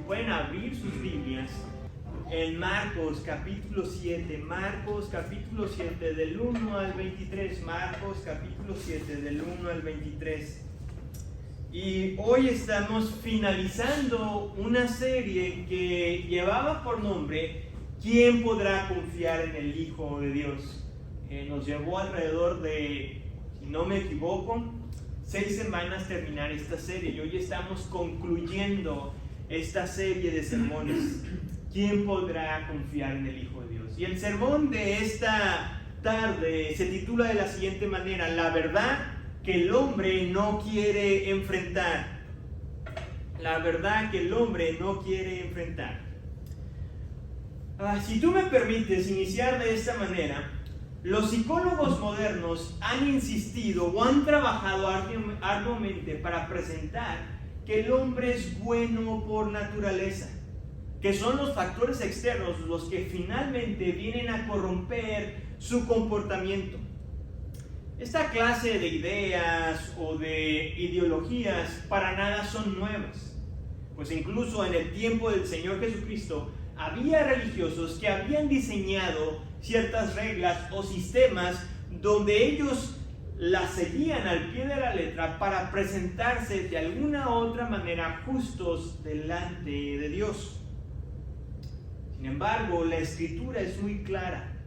pueden abrir sus Biblias en Marcos capítulo 7, del 1 al 23, Marcos capítulo 7, del 1 al 23. Y hoy estamos finalizando una serie que llevaba por nombre ¿Quién podrá confiar en el Hijo de Dios? Nos llevó alrededor de, si no me equivoco, 6 semanas terminar esta serie, y hoy estamos concluyendo esta serie de sermones. ¿Quién podrá confiar en el Hijo de Dios? Y el sermón de esta tarde se titula de la siguiente manera: la verdad que el hombre no quiere enfrentar. La verdad que el hombre no quiere enfrentar. Si tú me permites iniciar de esta manera, los psicólogos modernos han insistido o han trabajado arduamente para presentar que el hombre es bueno por naturaleza, que son los factores externos los que finalmente vienen a corromper su comportamiento. Esta clase de ideas o de ideologías para nada son nuevas, pues incluso en el tiempo del Señor Jesucristo había religiosos que habían diseñado ciertas reglas o sistemas donde ellos las seguían al pie de la letra para presentarse de alguna u otra manera justos delante de Dios. Sin embargo, la Escritura es muy clara.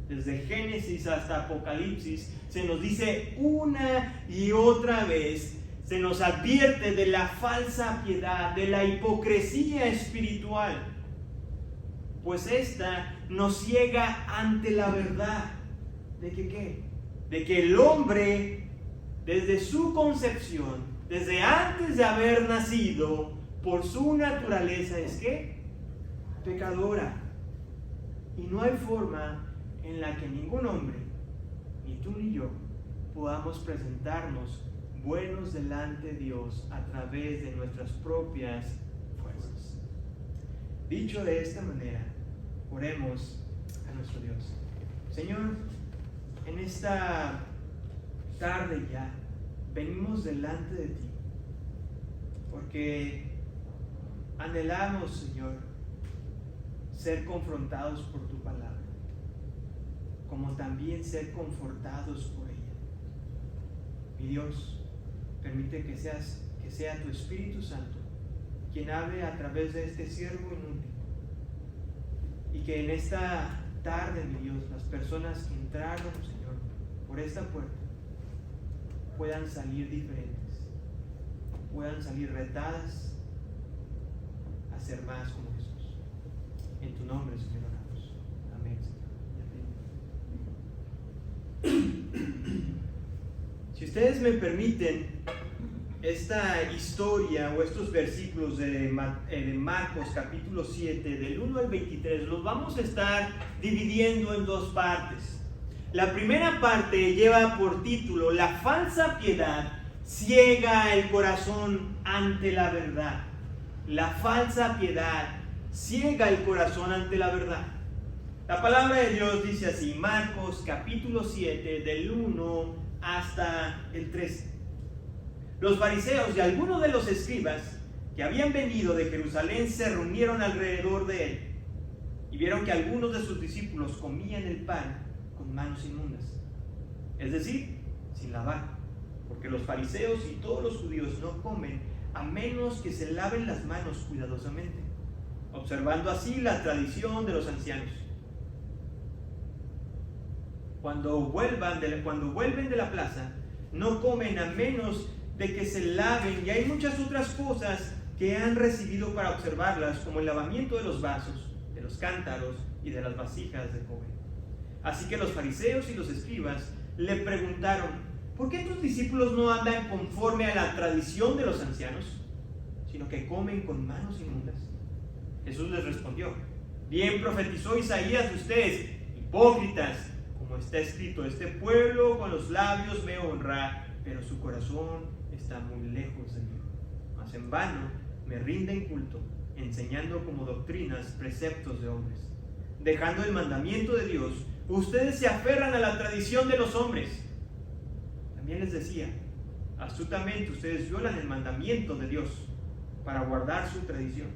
Desde Génesis hasta Apocalipsis se nos dice una y otra vez, se nos advierte de la falsa piedad, de la hipocresía espiritual, pues esta nos ciega ante la verdad. ¿De que qué? De que el hombre, desde su concepción, desde antes de haber nacido, por su naturaleza es ¿qué? Pecadora. Y no hay forma en la que ningún hombre, ni tú ni yo, podamos presentarnos buenos delante de Dios a través de nuestras propias fuerzas. Dicho de esta manera, oremos a nuestro Dios. Señor, en esta tarde ya venimos delante de ti, porque anhelamos, Señor, ser confrontados por tu palabra, como también ser confortados por ella. Mi Dios, permite que sea tu Espíritu Santo quien hable a través de este siervo inútil, y que en esta tarde, mi Dios, las personas que entraron, Señor, por esta puerta puedan salir diferentes, puedan salir retadas a ser más como Jesús. En tu nombre, Señor, oramos. Amén, Señor. Si ustedes me permiten, esta historia o estos versículos de Marcos capítulo 7 del 1 al 23 los vamos a estar dividiendo en dos partes. La primera parte lleva por título: la falsa piedad ciega el corazón ante la verdad. La falsa piedad ciega el corazón ante la verdad. La palabra de Dios dice así, Marcos capítulo 7 del 1 hasta el 13. Los fariseos y algunos de los escribas que habían venido de Jerusalén se reunieron alrededor de él y vieron que algunos de sus discípulos comían el pan con manos inmundas, es decir, sin lavar, porque los fariseos y todos los judíos no comen a menos que se laven las manos cuidadosamente, observando así la tradición de los ancianos. Cuando vuelven de la plaza, no comen a menos de que se laven, y hay muchas otras cosas que han recibido para observarlas, como el lavamiento de los vasos, de los cántaros y de las vasijas de cobre. Así que los fariseos y los escribas le preguntaron: ¿por qué tus discípulos no andan conforme a la tradición de los ancianos, sino que comen con manos inmundas? Jesús les respondió: bien profetizó Isaías de ustedes, hipócritas, como está escrito: este pueblo con los labios me honra, pero su corazón está muy lejos de mí. Mas en vano me rinden culto, enseñando como doctrinas preceptos de hombres. Dejando el mandamiento de Dios, ustedes se aferran a la tradición de los hombres. También les decía: astutamente ustedes violan el mandamiento de Dios para guardar su tradición.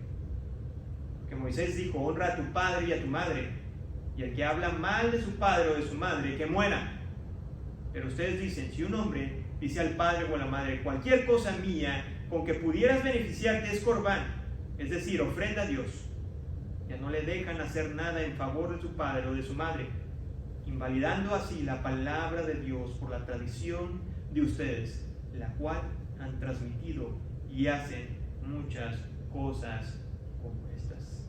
Porque Moisés dijo: honra a tu padre y a tu madre, y el que habla mal de su padre o de su madre, que muera. Pero ustedes dicen: si un hombre dice al padre o a la madre: cualquier cosa mía con que pudieras beneficiarte es corbán, es decir, ofrenda a Dios, ya no le dejan hacer nada en favor de su padre o de su madre, invalidando así la palabra de Dios por la tradición de ustedes, la cual han transmitido, y hacen muchas cosas como estas.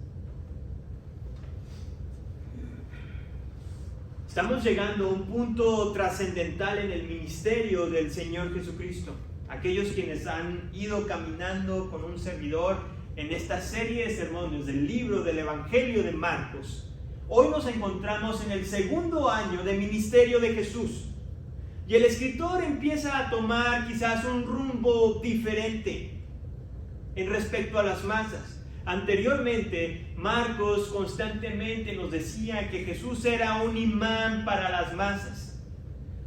Estamos llegando a un punto trascendental en el ministerio del Señor Jesucristo. Aquellos quienes han ido caminando con un servidor en esta serie de sermones del libro del Evangelio de Marcos, hoy nos encontramos en el segundo año de ministerio de Jesús. Y el escritor empieza a tomar quizás un rumbo diferente en respecto a las masas. Anteriormente, Marcos constantemente nos decía que Jesús era un imán para las masas.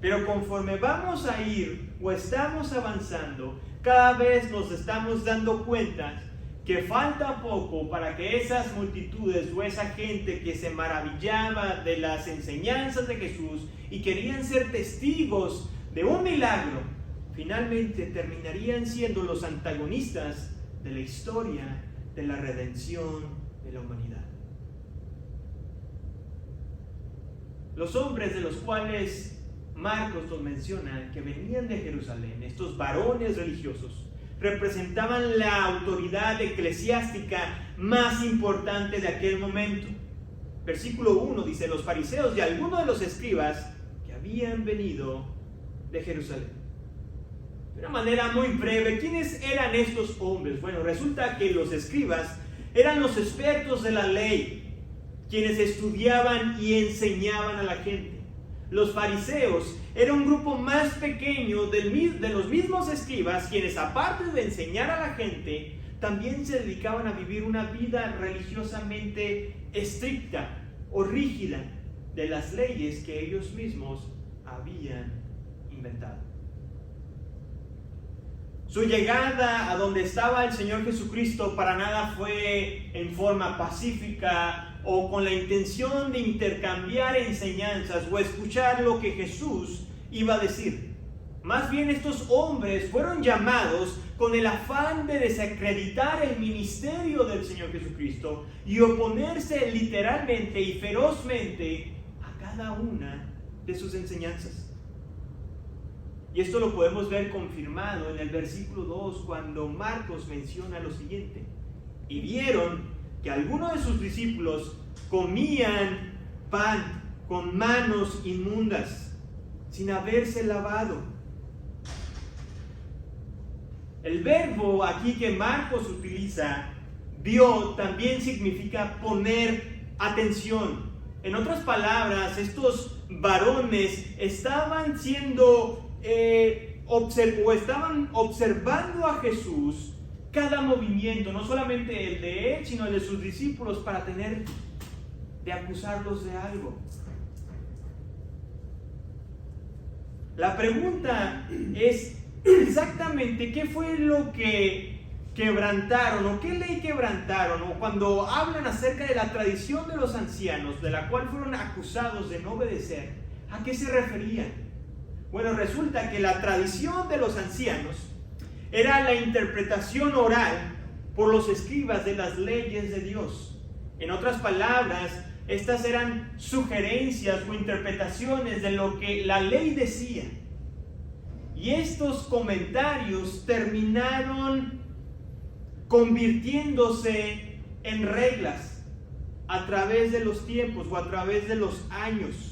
Pero conforme vamos a ir o estamos avanzando, cada vez nos estamos dando cuenta que falta poco para que esas multitudes o esa gente que se maravillaba de las enseñanzas de Jesús y querían ser testigos de un milagro, finalmente terminarían siendo los antagonistas de la historia de la redención de la humanidad. Los hombres de los cuales Marcos nos menciona que venían de Jerusalén, estos varones religiosos, representaban la autoridad eclesiástica más importante de aquel momento. Versículo 1 dice: los fariseos y algunos de los escribas que habían venido de Jerusalén. De una manera muy breve, ¿quiénes eran estos hombres? Bueno, resulta que los escribas eran los expertos de la ley, quienes estudiaban y enseñaban a la gente. Los fariseos era un grupo más pequeño de los mismos escribas, quienes aparte de enseñar a la gente, también se dedicaban a vivir una vida religiosamente estricta o rígida de las leyes que ellos mismos habían inventado. Su llegada a donde estaba el Señor Jesucristo para nada fue en forma pacífica o con la intención de intercambiar enseñanzas o escuchar lo que Jesús iba a decir. Más bien, estos hombres fueron llamados con el afán de desacreditar el ministerio del Señor Jesucristo y oponerse literalmente y ferozmente a cada una de sus enseñanzas. Y esto lo podemos ver confirmado en el versículo 2, cuando Marcos menciona lo siguiente: y vieron que algunos de sus discípulos comían pan con manos inmundas, sin haberse lavado. El verbo aquí que Marcos utiliza, vio, también significa poner atención. En otras palabras, estos varones estaban estaban observando a Jesús cada movimiento, no solamente el de él, sino el de sus discípulos, para tener de acusarlos de algo. La pregunta es exactamente qué fue lo que quebrantaron o qué ley quebrantaron, o cuando hablan acerca de la tradición de los ancianos, de la cual fueron acusados de no obedecer, ¿a qué se referían? Bueno, resulta que la tradición de los ancianos era la interpretación oral por los escribas de las leyes de Dios. En otras palabras, estas eran sugerencias o interpretaciones de lo que la ley decía. Y estos comentarios terminaron convirtiéndose en reglas a través de los tiempos o a través de los años.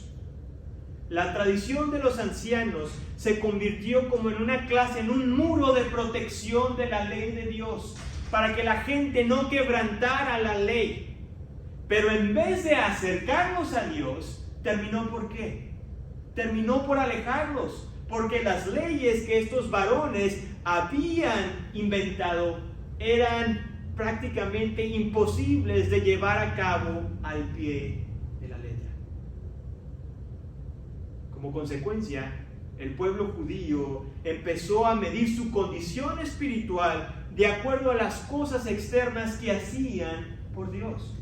La tradición de los ancianos se convirtió como en una clase, en un muro de protección de la ley de Dios, para que la gente no quebrantara la ley. Pero en vez de acercarlos a Dios, ¿terminó por qué? Terminó por alejarlos, porque las leyes que estos varones habían inventado eran prácticamente imposibles de llevar a cabo al pie de la letra. Como consecuencia, el pueblo judío empezó a medir su condición espiritual de acuerdo a las cosas externas que hacían por Dios.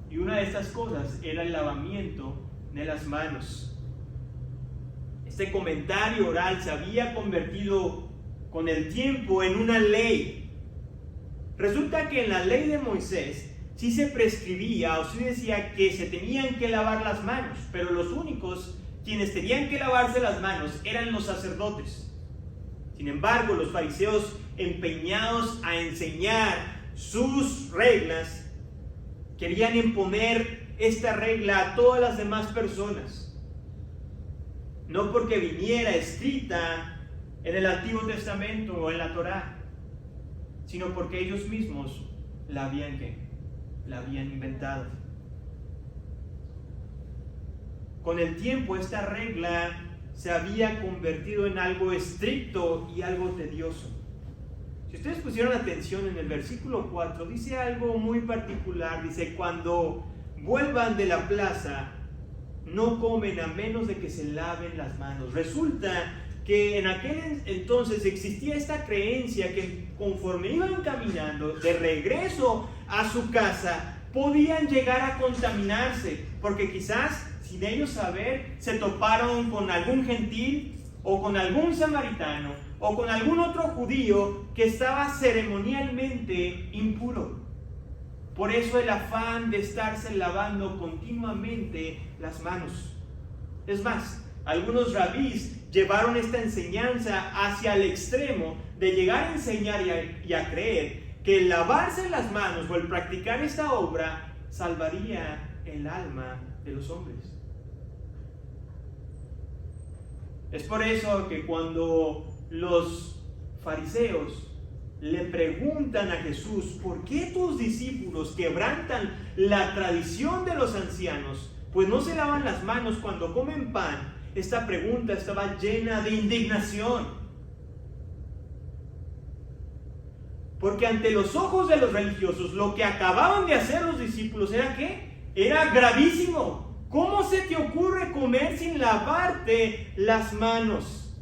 Y una de estas cosas era el lavamiento de las manos. Este comentario oral se había convertido con el tiempo en una ley. Resulta que en la ley de Moisés sí se prescribía o sí decía que se tenían que lavar las manos, pero los únicos quienes tenían que lavarse las manos eran los sacerdotes. Sin embargo, los fariseos, empeñados a enseñar sus reglas, querían imponer esta regla a todas las demás personas. No porque viniera escrita en el Antiguo Testamento o en la Torá, sino porque ellos mismos la habían inventado. Con el tiempo esta regla se había convertido en algo estricto y algo tedioso. Si ustedes pusieron atención en el versículo 4, dice algo muy particular. Dice: cuando vuelvan de la plaza, no comen a menos de que se laven las manos. Resulta que en aquel entonces existía esta creencia que conforme iban caminando de regreso a su casa, podían llegar a contaminarse, porque quizás sin ellos saber se toparon con algún gentil o con algún samaritano o con algún otro judío que estaba ceremonialmente impuro. Por eso el afán de estarse lavando continuamente las manos. Es más, algunos rabís llevaron esta enseñanza hacia el extremo de llegar a enseñar y a creer que el lavarse las manos o el practicar esta obra salvaría el alma de los hombres. Es por eso que cuando los fariseos le preguntan a Jesús: ¿por qué tus discípulos quebrantan la tradición de los ancianos, pues no se lavan las manos cuando comen pan? Esta pregunta estaba llena de indignación. Porque ante los ojos de los religiosos, lo que acababan de hacer los discípulos era ¿qué? Era gravísimo. ¿Cómo se te ocurre comer sin lavarte las manos?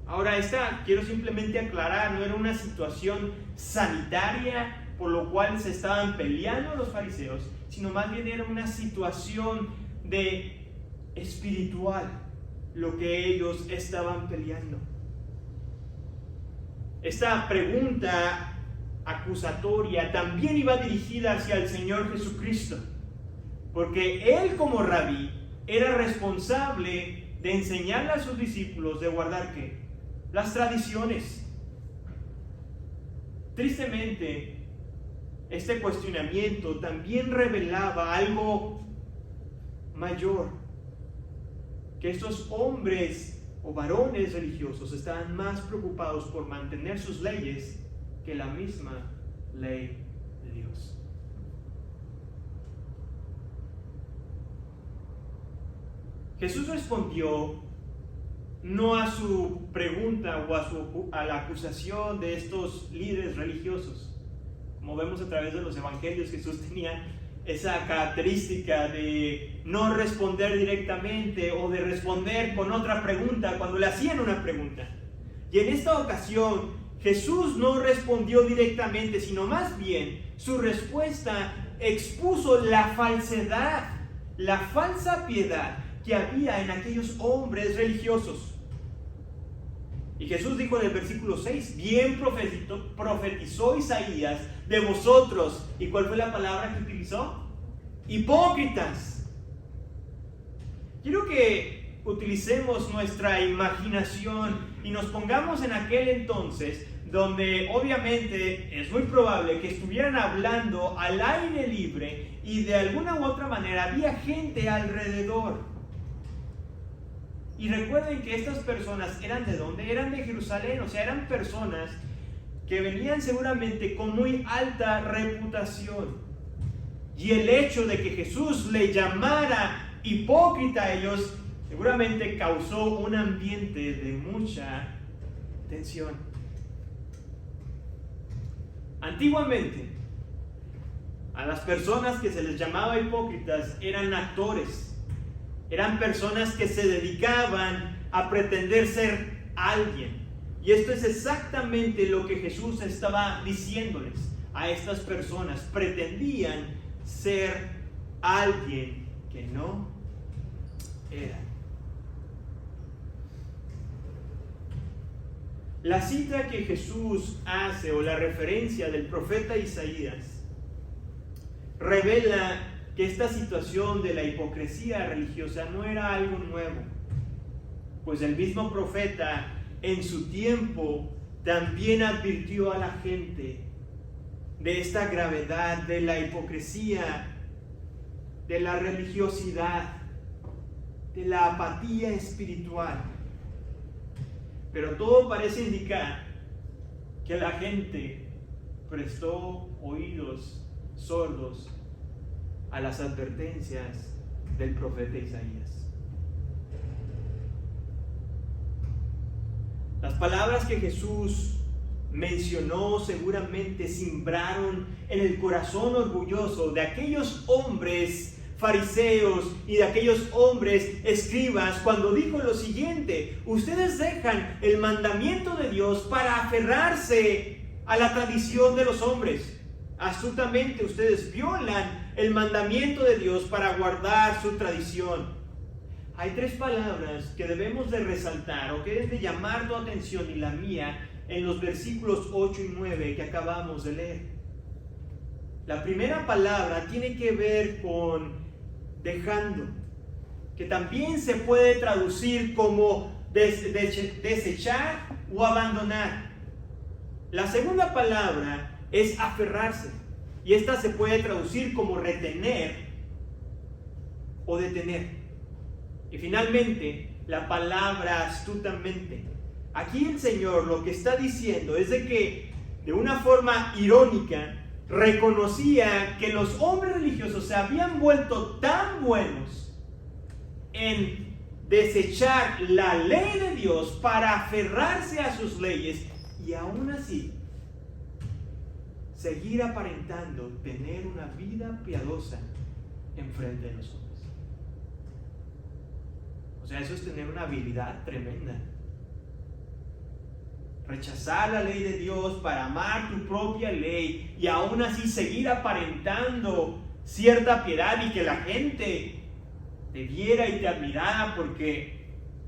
Ahora, quiero simplemente aclarar, no era una situación sanitaria por lo cual se estaban peleando los fariseos, sino más bien era una situación de espiritual lo que ellos estaban peleando. Esta pregunta acusatoria también iba dirigida hacia el Señor Jesucristo, porque Él como rabí era responsable de enseñarle a sus discípulos de guardar ¿qué? Las tradiciones. Tristemente, este cuestionamiento también revelaba algo mayor, que estos hombres o varones religiosos estaban más preocupados por mantener sus leyes que la misma ley de Dios. Jesús respondió no a su pregunta o a la acusación de estos líderes religiosos. Como vemos a través de los evangelios, Jesús tenía esa característica de no responder directamente o de responder con otra pregunta cuando le hacían una pregunta. Y en esta ocasión Jesús no respondió directamente, sino más bien su respuesta expuso la falsedad, la falsa piedad que había en aquellos hombres religiosos. Y Jesús dijo en el versículo 6: bien profetizó Isaías de vosotros. ¿Y cuál fue la palabra que utilizó? Hipócritas. Quiero que utilicemos nuestra imaginación y nos pongamos en aquel entonces donde obviamente es muy probable que estuvieran hablando al aire libre y de alguna u otra manera había gente alrededor. Y recuerden que estas personas eran ¿de dónde? Eran de Jerusalén, o sea, eran personas que venían seguramente con muy alta reputación. Y el hecho de que Jesús le llamara hipócrita a ellos seguramente causó un ambiente de mucha tensión. Antiguamente, a las personas que se les llamaba hipócritas eran actores. Eran personas que se dedicaban a pretender ser alguien. Y esto es exactamente lo que Jesús estaba diciéndoles a estas personas. Pretendían ser alguien que no eran. La cita que Jesús hace, o la referencia del profeta Isaías, revela que esta situación de la hipocresía religiosa no era algo nuevo, pues el mismo profeta en su tiempo también advirtió a la gente de esta gravedad de la hipocresía, de la religiosidad, de la apatía espiritual. Pero todo parece indicar que la gente prestó oídos sordos a las advertencias del profeta Isaías. Las palabras que Jesús mencionó seguramente simbraron en el corazón orgulloso de aquellos hombres fariseos y de aquellos hombres escribas, cuando dijo lo siguiente: ustedes dejan el mandamiento de Dios para aferrarse a la tradición de los hombres. Astutamente ustedes violan el mandamiento de Dios para guardar su tradición. Hay tres palabras que debemos de resaltar, o que deben de llamar tu atención y la mía, en los versículos 8 y 9 que acabamos de leer. La primera palabra tiene que ver con dejando, que también se puede traducir como desechar o abandonar. La segunda palabra es aferrarse, y esta se puede traducir como retener o detener. Y finalmente, la palabra astutamente. Aquí el Señor lo que está diciendo es de que, de una forma irónica, reconocía que los hombres religiosos se habían vuelto tan buenos en desechar la ley de Dios para aferrarse a sus leyes, y aún así seguir aparentando tener una vida piadosa en frente de los hombres. O sea, eso es tener una habilidad tremenda. Rechazar la ley de Dios para amar tu propia ley y aún así seguir aparentando cierta piedad, y que la gente te viera y te admirara porque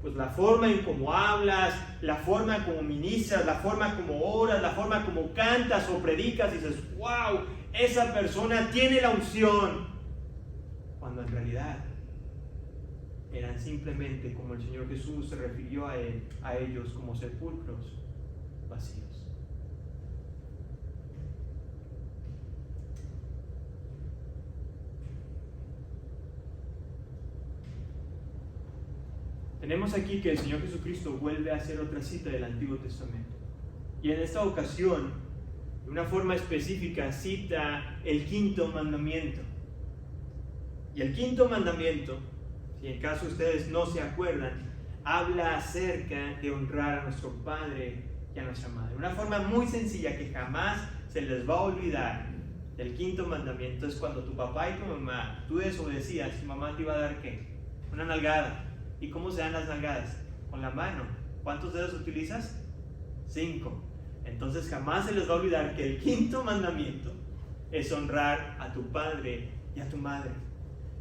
pues la forma en cómo hablas, la forma como ministras, la forma como oras, la forma como cantas o predicas, y dices: wow, esa persona tiene la unción, cuando en realidad eran simplemente, como el Señor Jesús se refirió a ellos, como sepulcros vacíos. Tenemos aquí que el Señor Jesucristo vuelve a hacer otra cita del Antiguo Testamento, y en esta ocasión, de una forma específica, cita el quinto mandamiento. Y el quinto mandamiento, si en caso ustedes no se acuerdan, habla acerca de honrar a nuestro padre y a nuestra madre. Una forma muy sencilla que jamás se les va a olvidar del quinto mandamiento es cuando tu papá y tu mamá, tú desobedecías, tu mamá te iba a dar ¿qué? Una nalgada. ¿Y cómo se dan las nalgadas? Con la mano. ¿Cuántos dedos utilizas? 5. Entonces jamás se les va a olvidar que el quinto mandamiento es honrar a tu padre y a tu madre.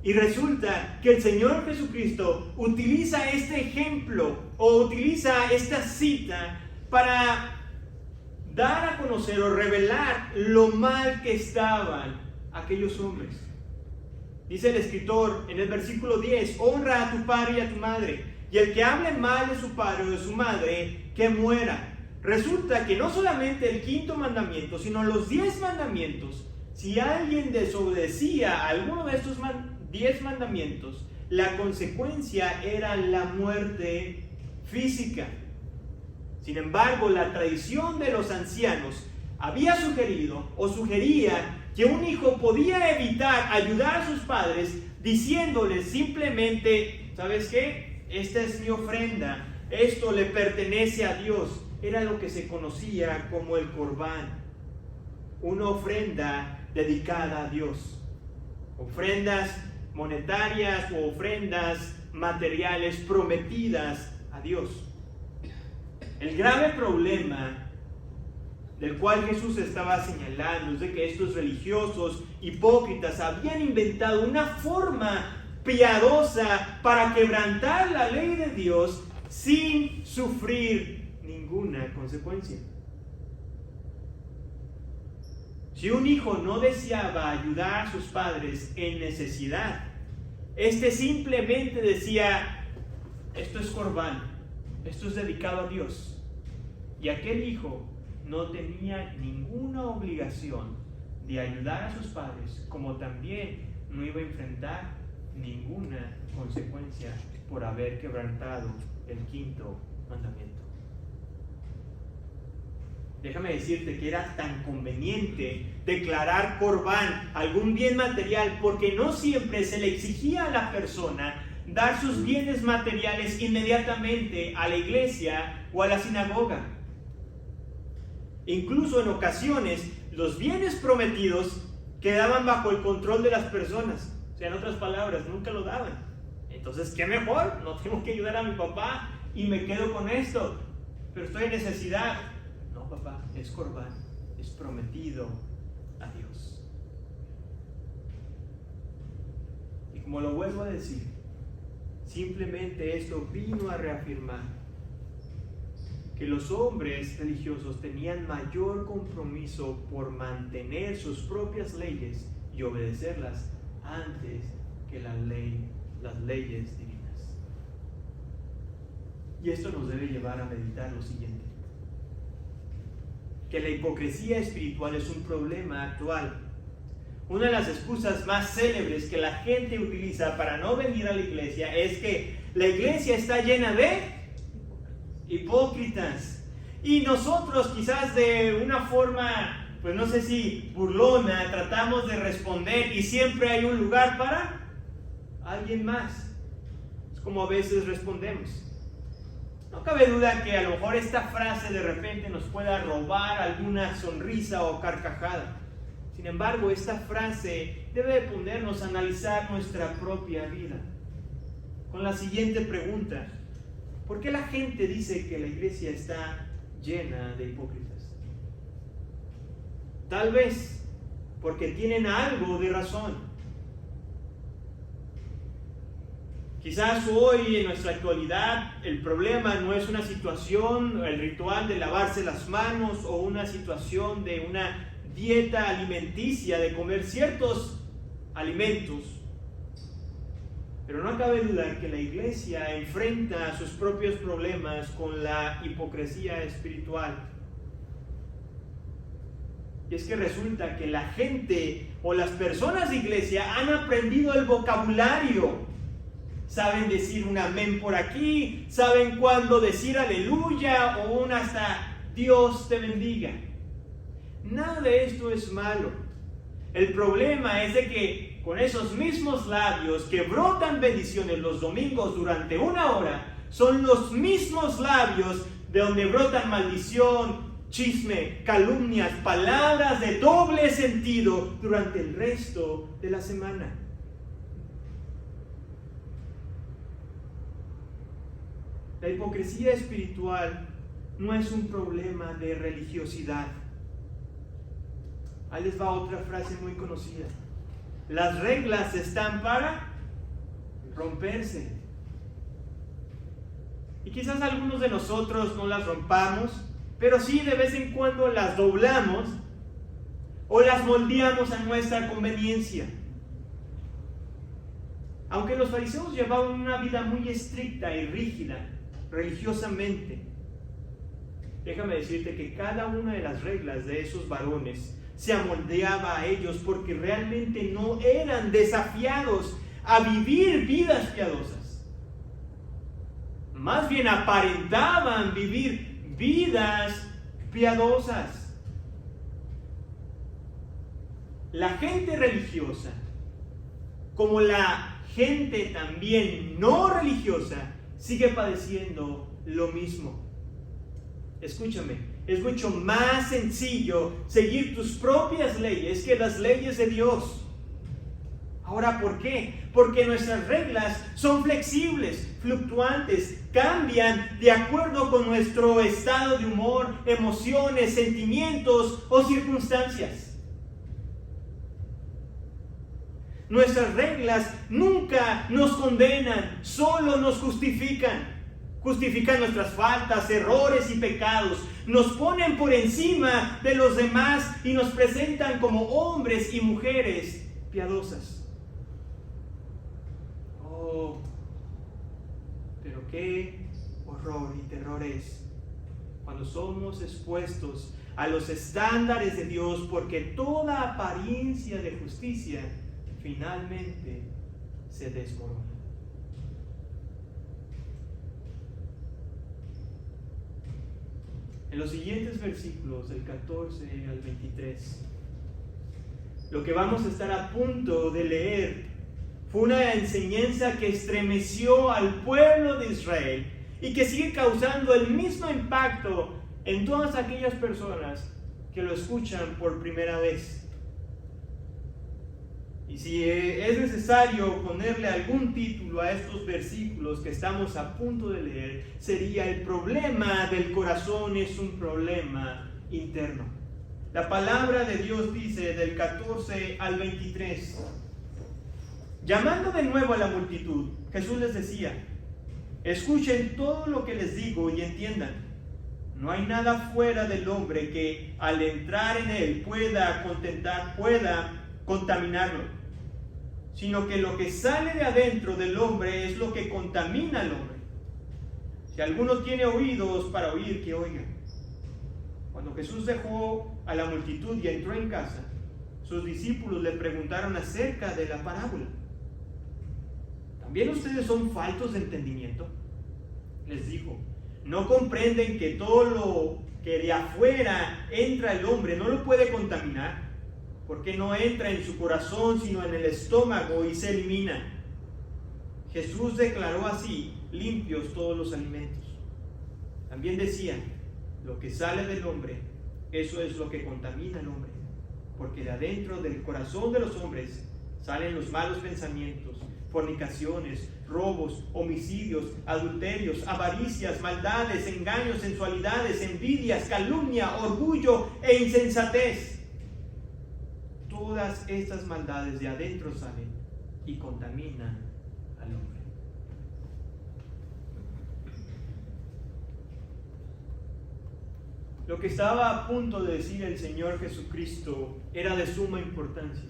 Y resulta que el Señor Jesucristo utiliza este ejemplo, o utiliza esta cita, para dar a conocer o revelar lo mal que estaban aquellos hombres. Dice el escritor en el versículo 10: honra a tu padre y a tu madre, y el que hable mal de su padre o de su madre, que muera. Resulta que no solamente el quinto mandamiento, sino los 10 mandamientos, si alguien desobedecía a alguno de estos 10 mandamientos, la consecuencia era la muerte física. Sin embargo, la tradición de los ancianos había sugerido o sugería que un hijo podía evitar ayudar a sus padres diciéndoles simplemente: ¿sabes qué? Esta es mi ofrenda, esto le pertenece a Dios. Era lo que se conocía como el corbán, una ofrenda dedicada a Dios. Ofrendas monetarias o ofrendas materiales prometidas a Dios. El grave problema del cual Jesús estaba señalando es de que estos religiosos hipócritas habían inventado una forma piadosa para quebrantar la ley de Dios sin sufrir ninguna consecuencia. Si un hijo no deseaba ayudar a sus padres en necesidad, este simplemente decía: esto es corbán, esto es dedicado a Dios. Y aquel hijo no tenía ninguna obligación de ayudar a sus padres, como también no iba a enfrentar ninguna consecuencia por haber quebrantado el quinto mandamiento. Déjame decirte que era tan conveniente declarar corbán, algún bien material, porque no siempre se le exigía a la persona dar sus bienes materiales inmediatamente a la iglesia o a la sinagoga. Incluso en ocasiones los bienes prometidos quedaban bajo el control de las personas. O sea, en otras palabras, nunca lo daban. Entonces, ¿qué mejor? No tengo que ayudar a mi papá y me quedo con esto. Pero estoy en necesidad. No, papá, es corbán, es prometido a Dios. Y como lo vuelvo a decir, simplemente esto vino a reafirmar que los hombres religiosos tenían mayor compromiso por mantener sus propias leyes y obedecerlas antes que las leyes divinas. Y esto nos debe llevar a meditar lo siguiente: que la hipocresía espiritual es un problema actual. Una de las excusas más célebres que la gente utiliza para no venir a la iglesia es que la iglesia está llena de hipócritas. Y nosotros, quizás de una forma, pues no sé si burlona, tratamos de responder, y siempre hay un lugar para alguien más. Es como a veces respondemos. No cabe duda que a lo mejor esta frase de repente nos pueda robar alguna sonrisa o carcajada. Sin embargo, esta frase debe ponernos a analizar nuestra propia vida con la siguiente pregunta: ¿por qué la gente dice que la iglesia está llena de hipócritas? Tal vez porque tienen algo de razón. Quizás hoy, en nuestra actualidad, el problema no es una situación, el ritual de lavarse las manos, o una situación de una dieta alimenticia, de comer ciertos alimentos. Pero no cabe duda que la iglesia enfrenta sus propios problemas con la hipocresía espiritual. Y es que resulta que la gente o las personas de iglesia han aprendido el vocabulario. Saben decir un amén por aquí, saben cuándo decir aleluya o un hasta Dios te bendiga. Nada de esto es malo. El problema es de que con esos mismos labios que brotan bendiciones los domingos durante 1 hora, son los mismos labios de donde brotan maldición, chisme, calumnias, palabras de doble sentido durante el resto de la semana. La hipocresía espiritual no es un problema de religiosidad. Ahí les va otra frase muy conocida: las reglas están para romperse. Y quizás algunos de nosotros no las rompamos, pero sí de vez en cuando las doblamos o las moldeamos a nuestra conveniencia. Aunque los fariseos llevaban una vida muy estricta y rígida religiosamente, déjame decirte que cada una de las reglas de esos varones se amoldeaba a ellos porque realmente no eran desafiados a vivir vidas piadosas. Más bien aparentaban vivir vidas piadosas. La gente religiosa, como la gente también no religiosa, sigue padeciendo lo mismo. Escúchame, es mucho más sencillo seguir tus propias leyes que las leyes de Dios. Ahora, ¿por qué? Porque nuestras reglas son flexibles, fluctuantes, cambian de acuerdo con nuestro estado de humor, emociones, sentimientos o circunstancias. Nuestras reglas nunca nos condenan, solo nos justifican. Justifican nuestras faltas, errores y pecados. Nos ponen por encima de los demás y nos presentan como hombres y mujeres piadosas. Oh, pero qué horror y terror es cuando somos expuestos a los estándares de Dios, porque toda apariencia de justicia finalmente se desmorona. En los siguientes versículos, del 14 al 23, lo que vamos a estar a punto de leer fue una enseñanza que estremeció al pueblo de Israel y que sigue causando el mismo impacto en todas aquellas personas que lo escuchan por primera vez. Y si es necesario ponerle algún título a estos versículos que estamos a punto de leer, sería: el problema del corazón es un problema interno. La palabra de Dios dice del 14 al 23: llamando de nuevo a la multitud, Jesús les decía: escuchen todo lo que les digo y entiendan. No hay nada fuera del hombre que al entrar en él pueda contaminarlo, sino que lo que sale de adentro del hombre es lo que contamina al hombre. Si alguno tiene oídos para oír, que oiga. Cuando Jesús dejó a la multitud y entró en casa, sus discípulos le preguntaron acerca de la parábola. ¿También ustedes son faltos de entendimiento? Les dijo: ¿no comprenden que todo lo que de afuera entra el hombre no lo puede contaminar? Porque no entra en su corazón, sino en el estómago y se elimina. Jesús declaró así limpios todos los alimentos. También decía: lo que sale del hombre, eso es lo que contamina al hombre. Porque de adentro del corazón de los hombres salen los malos pensamientos, fornicaciones, robos, homicidios, adulterios, avaricias, maldades, engaños, sensualidades, envidias, calumnia, orgullo e insensatez. Todas estas maldades de adentro salen y contaminan al hombre. Lo que estaba a punto de decir el Señor Jesucristo era de suma importancia.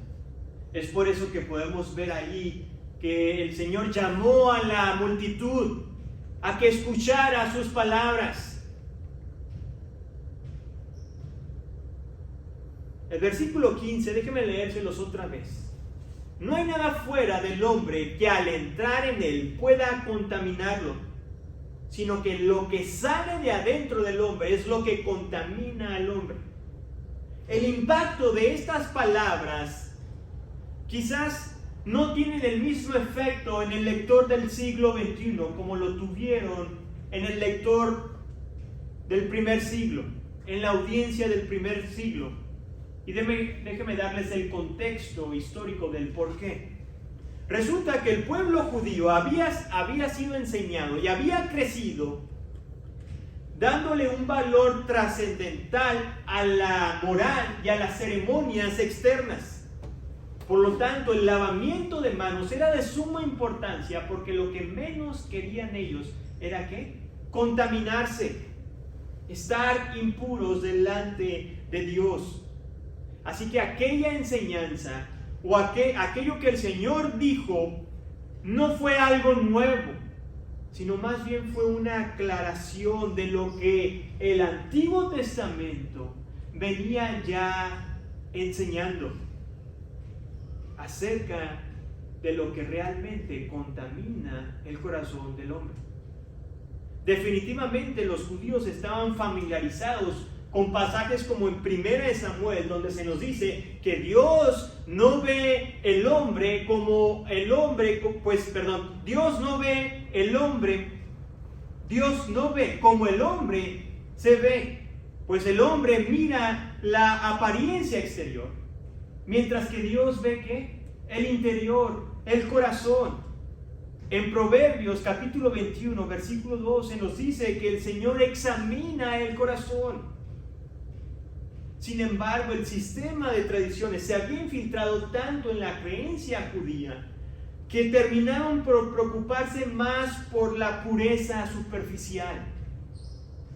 Es por eso que podemos ver ahí que el Señor llamó a la multitud a que escuchara sus palabras. El versículo 15, déjenme leérselos otra vez. No hay nada fuera del hombre que al entrar en él pueda contaminarlo, sino que lo que sale de adentro del hombre es lo que contamina al hombre. El impacto de estas palabras quizás no tienen el mismo efecto en el lector del siglo XXI como lo tuvieron en el lector del primer siglo, en la audiencia del primer siglo. Y déjenme darles el contexto histórico del por qué. Resulta que el pueblo judío había sido enseñado y había crecido dándole un valor trascendental a la moral y a las ceremonias externas. Por lo tanto, el lavamiento de manos era de suma importancia, porque lo que menos querían ellos era ¿qué? Contaminarse, estar impuros delante de Dios. Así que aquella enseñanza o aquello que el Señor dijo no fue algo nuevo, sino más bien fue una aclaración de lo que el Antiguo Testamento venía ya enseñando acerca de lo que realmente contamina el corazón del hombre. Definitivamente los judíos estaban familiarizados con pasajes como en 1 Samuel, donde se nos dice que Dios no ve el hombre como el hombre, Dios no ve como el hombre se ve, pues el hombre mira la apariencia exterior, mientras que Dios ve ¿qué? el interior, el corazón. En Proverbios capítulo 21, versículo 12 nos dice que el Señor examina el corazón. Sin embargo, el sistema de tradiciones se había infiltrado tanto en la creencia judía que terminaron por preocuparse más por la pureza superficial,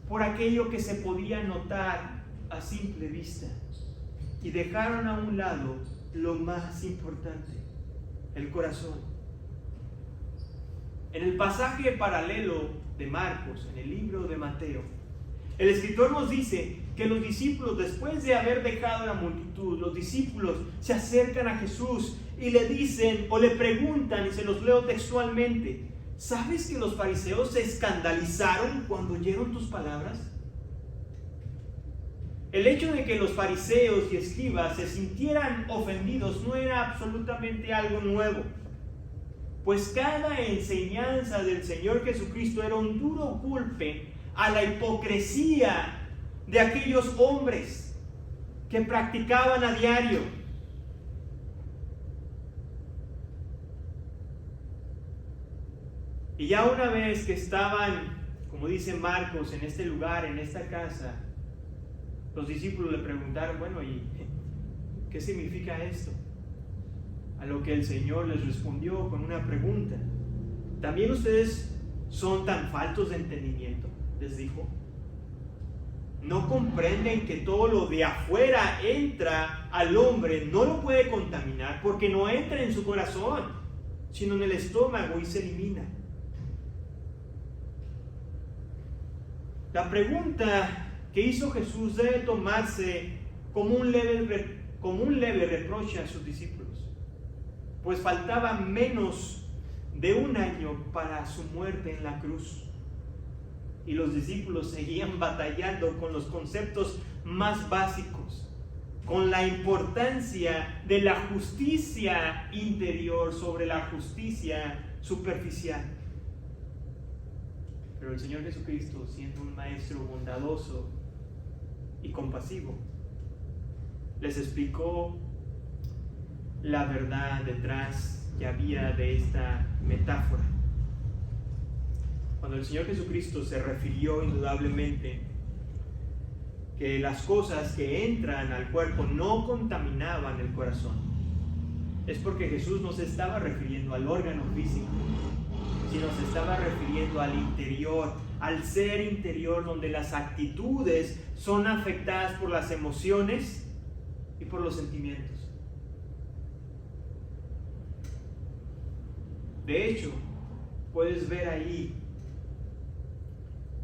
por aquello que se podía notar a simple vista, y dejaron a un lado lo más importante, el corazón. En el pasaje paralelo de Marcos, en el libro de Mateo, el escritor nos dice que los discípulos, después de haber dejado la multitud, los discípulos se acercan a Jesús y le dicen o le preguntan, y se los leo textualmente: ¿sabes que los fariseos se escandalizaron cuando oyeron tus palabras? El hecho de que los fariseos y escribas se sintieran ofendidos no era absolutamente algo nuevo, pues cada enseñanza del Señor Jesucristo era un duro golpe a la hipocresía de aquellos hombres que practicaban a diario. Y ya una vez que estaban, como dice Marcos, en este lugar, en esta casa, los discípulos le preguntaron: bueno, ¿y qué significa esto? A lo que el Señor les respondió con una pregunta: ¿también ustedes son tan faltos de entendimiento?, les dijo. ¿No comprenden que todo lo de afuera entra al hombre, no lo puede contaminar, porque no entra en su corazón, sino en el estómago y se elimina? La pregunta que hizo Jesús debe tomarse como un leve reproche a sus discípulos, pues faltaba menos de un año para su muerte en la cruz, y los discípulos seguían batallando con los conceptos más básicos, con la importancia de la justicia interior sobre la justicia superficial. Pero el Señor Jesucristo, siendo un maestro bondadoso y compasivo, les explicó la verdad detrás que había de esta metáfora. Cuando el Señor Jesucristo se refirió indudablemente que las cosas que entran al cuerpo no contaminaban el corazón, es porque Jesús no se estaba refiriendo al órgano físico, sino se estaba refiriendo al interior, al ser interior, donde las actitudes son afectadas por las emociones y por los sentimientos. De hecho, puedes ver ahí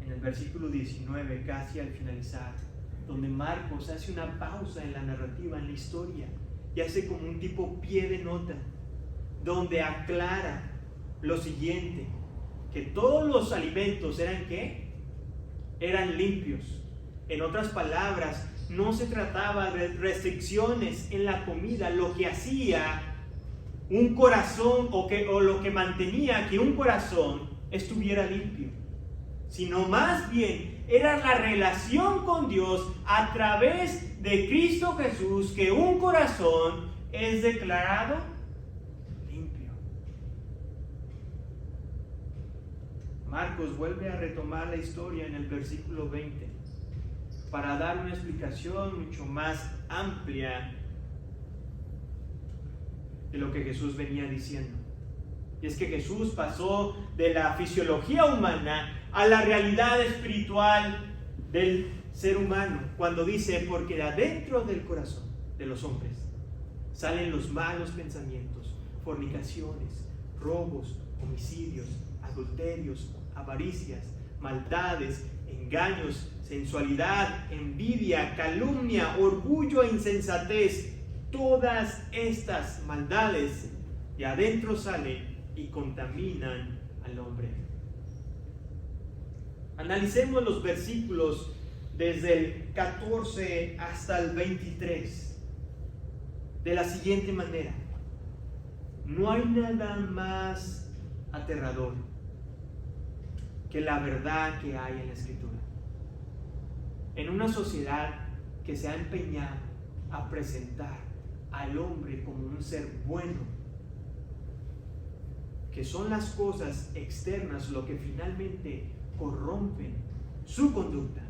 en el versículo 19, casi al finalizar, donde Marcos hace una pausa en la narrativa, en la historia, y hace como un tipo pie de nota, donde aclara lo siguiente: que todos los alimentos eran ¿qué? Eran limpios. En otras palabras, no se trataba de restricciones en la comida, lo que hacía un corazón o lo que mantenía que un corazón estuviera limpio, sino más bien era la relación con Dios a través de Cristo Jesús, que un corazón es declarado limpio. Marcos vuelve a retomar la historia en el versículo 20 para dar una explicación mucho más amplia de lo que Jesús venía diciendo. Y es que Jesús pasó de la fisiología humana a la realidad espiritual del ser humano, cuando dice: porque de adentro del corazón de los hombres salen los malos pensamientos, fornicaciones, robos, homicidios, adulterios, avaricias, maldades, engaños, sensualidad, envidia, calumnia, orgullo e insensatez. Todas estas maldades de adentro salen y contaminan al hombre. Analicemos los versículos desde el 14 hasta el 23 de la siguiente manera: no hay nada más aterrador que la verdad que hay en la Escritura. En una sociedad que se ha empeñado a presentar al hombre como un ser bueno que son las cosas externas lo que finalmente corrompen su conducta,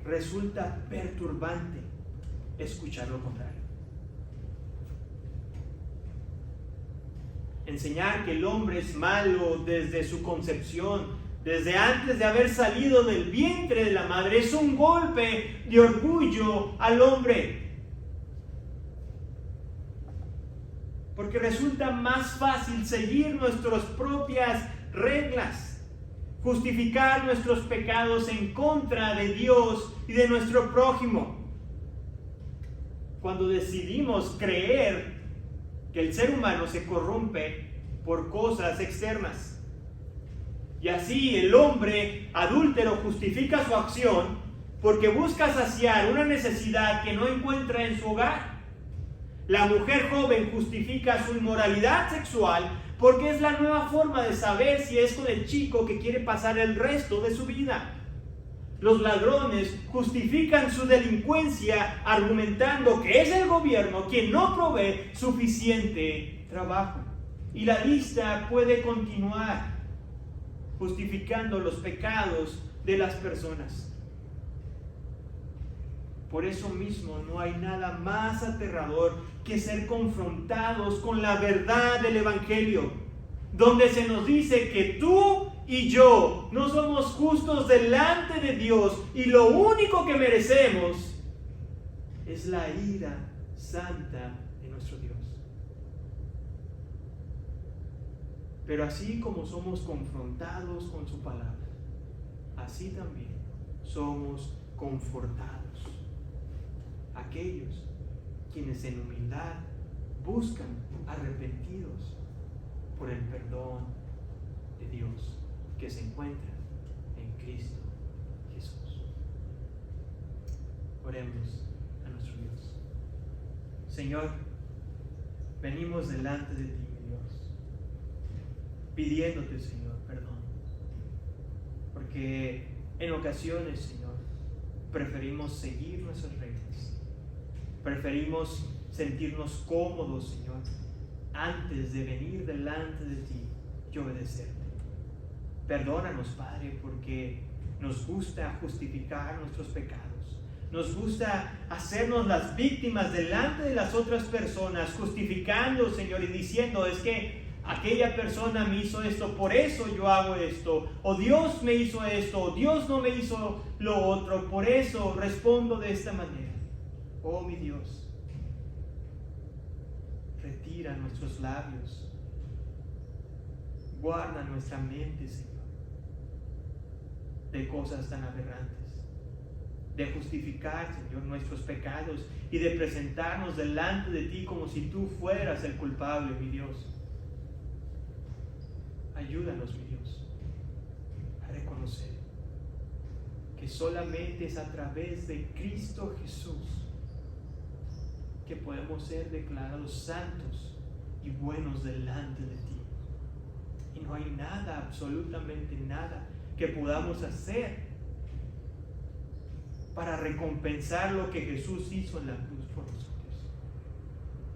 resulta perturbante escuchar lo contrario. Enseñar que el hombre es malo desde su concepción, desde antes de haber salido del vientre de la madre, es un golpe de orgullo al hombre. Porque resulta más fácil seguir nuestras propias reglas, justificar nuestros pecados en contra de Dios y de nuestro prójimo. Cuando decidimos creer que el ser humano se corrompe por cosas externas. Y así el hombre adúltero justifica su acción porque busca saciar una necesidad que no encuentra en su hogar. La mujer joven justifica su inmoralidad sexual porque es la nueva forma de saber si es con el chico que quiere pasar el resto de su vida. Los ladrones justifican su delincuencia argumentando que es el gobierno quien no provee suficiente trabajo. Y la lista puede continuar justificando los pecados de las personas. Por eso mismo no hay nada más aterrador que ser confrontados con la verdad del Evangelio, donde se nos dice que tú y yo no somos justos delante de Dios y lo único que merecemos es la ira santa de nuestro Dios. Pero así como somos confrontados con su palabra, así también somos confortados. Aquellos quienes en humildad buscan arrepentidos por el perdón de Dios que se encuentra en Cristo Jesús. Oremos a nuestro Dios. Señor, venimos delante de ti, mi Dios, pidiéndote, Señor, perdón, porque en ocasiones, Señor, preferimos seguir nuestras reglas, preferimos sentirnos cómodos, Señor, antes de venir delante de ti y obedecerte. Perdónanos, Padre, porque nos gusta justificar nuestros pecados, nos gusta hacernos las víctimas delante de las otras personas, justificando, Señor, y diciendo, es que aquella persona me hizo esto, por eso yo hago esto, o Dios me hizo esto, o Dios no me hizo lo otro, por eso respondo de esta manera. Oh mi Dios, retira nuestros labios, guarda nuestra mente, Señor, de cosas tan aberrantes, de justificar, Señor, nuestros pecados y de presentarnos delante de ti como si tú fueras el culpable, mi Dios. Ayúdanos, mi Dios, a reconocer que solamente es a través de Cristo Jesús que podemos ser declarados santos y buenos delante de ti. Y no hay nada, absolutamente nada, que podamos hacer para recompensar lo que Jesús hizo en la cruz por nosotros.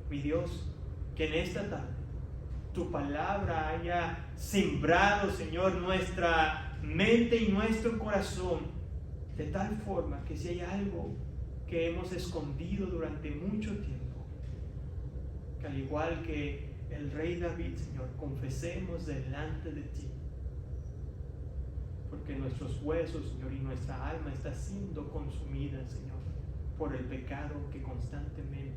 Mi Dios, que en esta tarde tu palabra haya sembrado, Señor, nuestra mente y nuestro corazón, de tal forma que si hay algo que hemos escondido durante mucho tiempo, que al igual que el rey David, Señor, confesemos delante de ti, porque nuestros huesos, Señor, y nuestra alma está siendo consumida, Señor, por el pecado que constantemente